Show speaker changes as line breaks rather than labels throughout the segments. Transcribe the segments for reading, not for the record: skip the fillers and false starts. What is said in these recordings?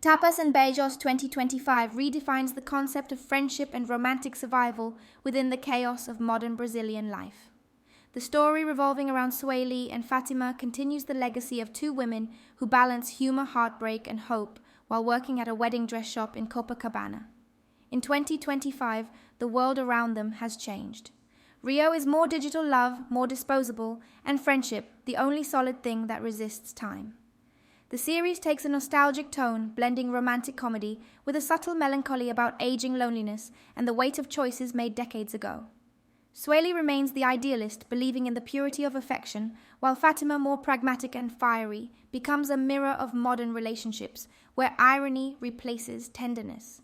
Tapas and Beijos 2025 redefines the concept of friendship and romantic survival within the chaos of modern Brazilian life. The story revolving around Sueli and Fátima continues the legacy of two women who balance humor, heartbreak, and hope while working at a wedding dress shop in Copacabana. In 2025, the world around them has changed. Rio is more digital love, more disposable, and friendship, the only solid thing that resists time. The series takes a nostalgic tone, blending romantic comedy with a subtle melancholy about aging loneliness and the weight of choices made decades ago. Sueli remains the idealist, believing in the purity of affection, while Fatima, more pragmatic and fiery, becomes a mirror of modern relationships, where irony replaces tenderness.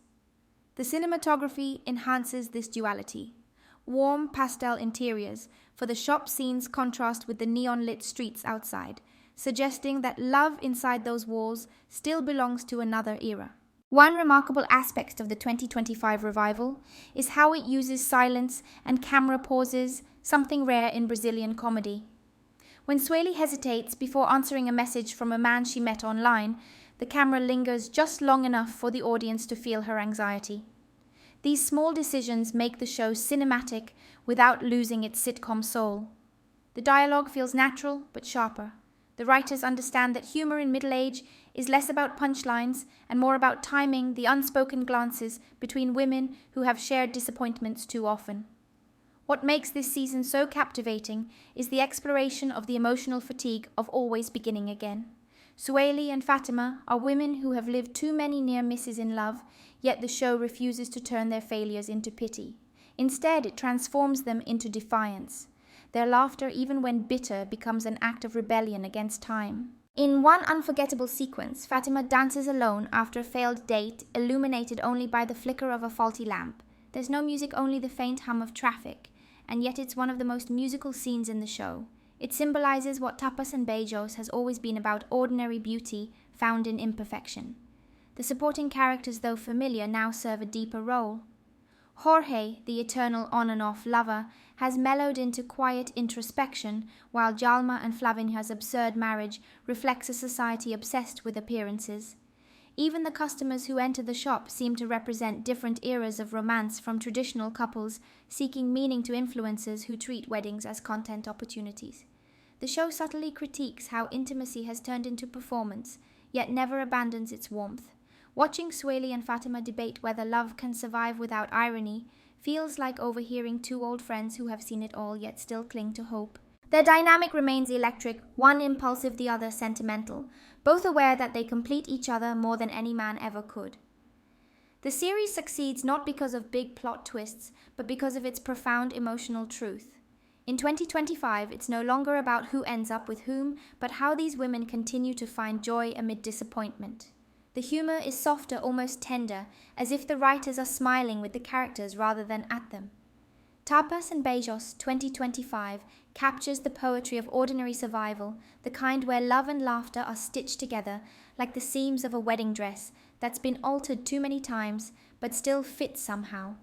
The cinematography enhances this duality. Warm pastel interiors for the shop scenes contrast with the neon-lit streets outside, suggesting that love inside those walls still belongs to another era. One remarkable aspect of the 2025 revival is how it uses silence and camera pauses, something rare in Brazilian comedy. When Sueli hesitates before answering a message from a man she met online, the camera lingers just long enough for the audience to feel her anxiety. These small decisions make the show cinematic without losing its sitcom soul. The dialogue feels natural but sharper. The writers understand that humor in middle age is less about punchlines and more about timing the unspoken glances between women who have shared disappointments too often. What makes this season so captivating is the exploration of the emotional fatigue of always beginning again. Sueli and Fatima are women who have lived too many near misses in love, yet the show refuses to turn their failures into pity. Instead, it transforms them into defiance. Their laughter, even when bitter, becomes an act of rebellion against time. In one unforgettable sequence, Fatima dances alone after a failed date, illuminated only by the flicker of a faulty lamp. There's no music, only the faint hum of traffic, and yet it's one of the most musical scenes in the show. It symbolizes what Tapas and Beijos has always been about: ordinary beauty found in imperfection. The supporting characters, though familiar, now serve a deeper role. Jorge, the eternal on and off lover, has mellowed into quiet introspection, while Jalma and Flavinha's absurd marriage reflects a society obsessed with appearances. Even the customers who enter the shop seem to represent different eras of romance, from traditional couples seeking meaning to influencers who treat weddings as content opportunities. The show subtly critiques how intimacy has turned into performance, yet never abandons its warmth. Watching Sueli and Fatima debate whether love can survive without irony feels like overhearing two old friends who have seen it all yet still cling to hope. Their dynamic remains electric, one impulsive, the other sentimental, both aware that they complete each other more than any man ever could. The series succeeds not because of big plot twists, but because of its profound emotional truth. In 2025, it's no longer about who ends up with whom, but how these women continue to find joy amid disappointment. The humor is softer, almost tender, as if the writers are smiling with the characters rather than at them. Tapas and Beijos 2025 captures the poetry of ordinary survival, the kind where love and laughter are stitched together like the seams of a wedding dress that's been altered too many times but still fits somehow.